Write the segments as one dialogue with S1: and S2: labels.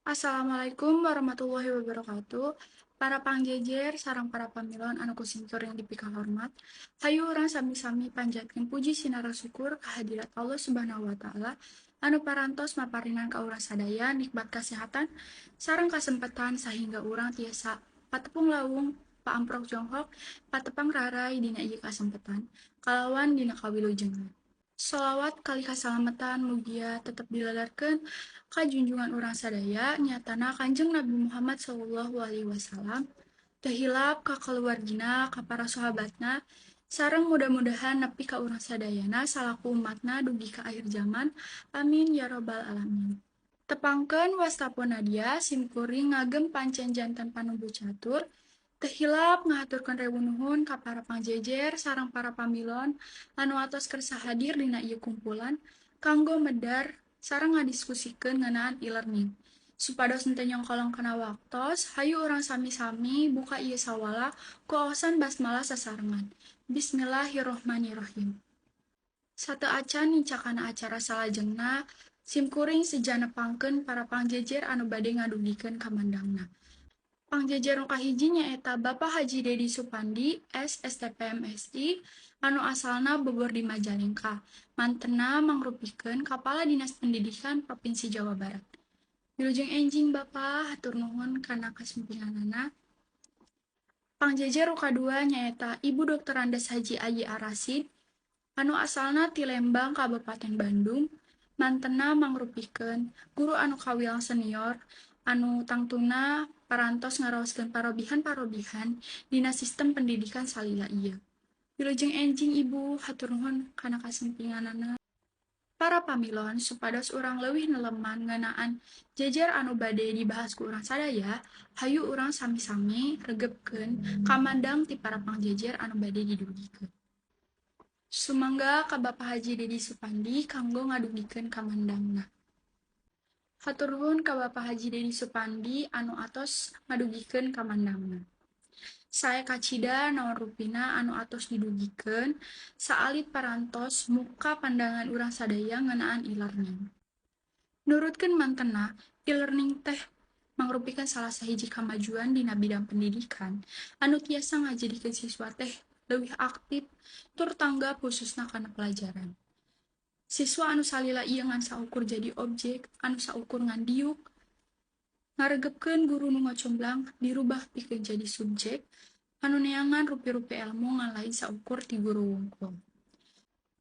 S1: Assalamualaikum warahmatullahi wabarakatuh. Para pangjejer sareng para pamilon anu kusingkur yang dipika hormat. Hayu urang sami-sami panjatkeun puji sinara syukur kehadirat Allah Subhanahu wa taala anu parantos maparinan ka urang sadaya nikmat kesehatan sareng kasempatan sehingga urang tiasa patepung lawung paamprok jonghok patepang rarai dina ieu kasempatan kalawan dina kawilujengan. Sholawat kali kasalamatan mugia tetap diladarkan ka junjungan urang sadaya nyatana Kanjeng Nabi Muhammad Shallallahu alaihi wasallam tehilap ka keluargina ka para sahabatna sareng mudah-mudahan nepi ka urang sadayana salaku umatna dugi ka akhir zaman amin ya robbal alamin. Tepangkeun wastapun nadia simkuring ngagem pancen jantan panubu catur tehilap ngahaturkeun rewu nuhun ka para pangjejer sareng para pamilon anu atos kersa hadir dina ieu kumpulan kanggo medar sareng ngadiskusikeun ngeunaan e-learning. Supados henteu nyongkolong kana waktos, hayu urang sami-sami buka ieu sawala ku aosan basmalah sasarengan. Bismillahirrohmanirrohim. Satu acan nincakana acara salajengna, simkuring sejanepangkeun para pangjejer anu bade ngadugikeun kamandangna. Pangjejer nu kahiji nyaeta Bapak Haji Dedi Supandi, SSTPMSI, anu asalna Bogor di Majalengka. Mantena mangrupikeun Kepala Dinas Pendidikan Provinsi Jawa Barat. Wilujeng enjing Bapak, hatur nuhun kana kasempinganana. Pangjejer nu kadua nyaeta Ibu Dr. Andes Haji Ayi Arasid, anu asalna ti Lembang Kabupaten Bandung. Mantena mangrupikeun guru anu kawilang senior anu tangtuna parantos ngaraoskeun parobihan-parobihan dina sistem pendidikan salila ieu. Wilujeng enjing Ibu, hatur nuhun kana kasempinganana. Para pamilon supados urang leuwih neleman ngeunaan jejer anu bade dibahas ku urang sadaya, hayu urang sami-sami regepkeun kamandang ti para pangjejer anu bade didugikeun. Sumangga ka Bapak Haji Dedi Supandi kanggo ngadugikeun kamandangna. Hatur nuhun ka Bapak Haji Dedi Supandi anu atos ngadugikeun kamandangna. Sae kacida naon rupina anu atos didugikeun saalit parantos muka pandangan urang sadaya ngeunaan e-learning. Nurutkeun mantena, e-learning teh mangrupikeun salah sahiji kamajuan dina bidang pendidikan anu tiasa ngajadikeun siswa teh leuwih aktif tur tanggap khususna kana pelajaran. Siswa anu salila ieu ngan saukur jadi objek, anu saukur ngan diuk, ngaregepkeun guru nu ngocomblang dirubah pikeun jadi subjek, anu neangan rupi-rupi ilmu ngan lain saukur ti guru wungkul.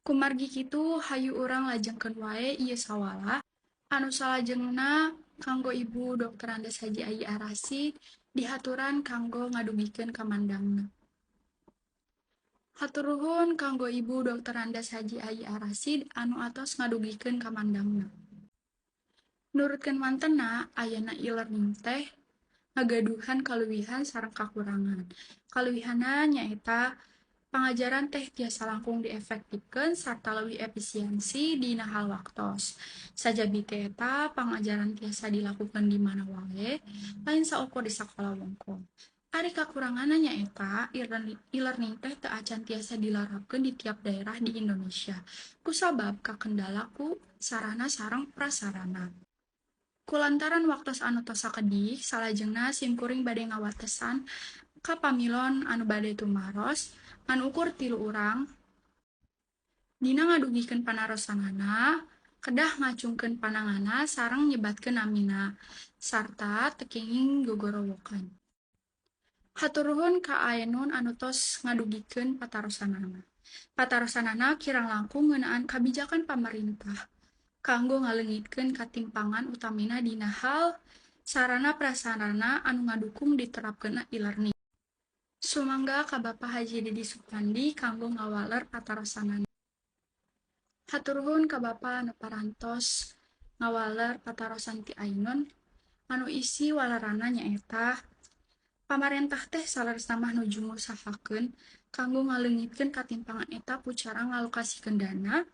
S1: Kumargi kitu hayu urang lajengkeun wae ieu sawala anu salajengna kanggo Ibu Dr. Andes Haji Ayi Arasid dihaturan kanggo ngadugikeun kamandangna. Hatur nuhun kanggo Ibu Dr. Andes Haji Ayi Arasid anu atos ngadugikeun kamandangna. Nurutkeun mantena, ayeuna e-learning teh ngagaduhan kaluwihan sareng kakurangan. Kaluwihanna nyaeta pangajaran teh tiasa langkung diefektifkeun sarta leuwih efisiensi dina hal waktos. Sajabi teh eta pangajaran tiasa dilakukeun di mana wae, lain saukur di sakola wungkul. Ari kakuranganna nyaeta e-learning teh teu acan tiasa dilarapkeun di tiap daerah di Indonesia. Kusabab kakendala ku sarana sareng prasarana. Kulantaran waktos anu tos sakedih, salajengna simkuring bade ngawatesan ka pamilon anu bade tumaros, anu ukur 3 urang, dina ngadugikeun panarosanana, kedah ngacungkeun panangana sareng nyebatkeun namina, sarta teu kenging gogorowokan. Hatur nuhun ka Aenun anu tos ngadugikeun patarosanana. Patarosanana kirang langkung ngeunaan kabijakan pamarintah kanggo ngaleungitkeun katimpangan utamina dina hal sarana prasarana anu ngadukung diterapkeunna e-learning. Sumangga ka Bapak Haji Dedi Supandi kanggo ngawaler patarosanana. Hatur nuhun ka Bapak anu parantos ngawaler patarosan ti Ainun anu isi walerana nyaeta pamarentah teh salerusna mah nuju ngusahakeun kanggo ngaleungitkeun katimpangan eta ku cara ngalokasikeun dana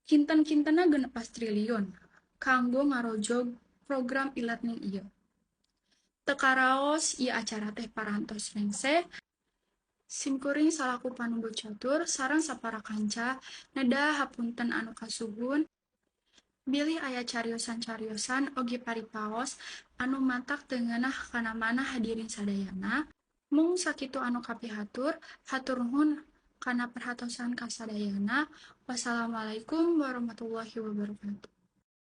S1: kinten-kintenna 16 triliun kanggo ngarojog program e-learning ieu. Teu karaos ieu acara teh parantos rengseh, simkuring salaku panumbut catur sareng sapara kanca nedah hapunten anu kasuhun Bilih aya cariosan-cariosan oge paripaos anu matak teu ngeunah kana manah hadirin sadayana. Mung sakitu anu kapihatur, hatur nuhun kana perhatosan kasadayana. Wassalamualaikum warahmatullahi wabarakatuh.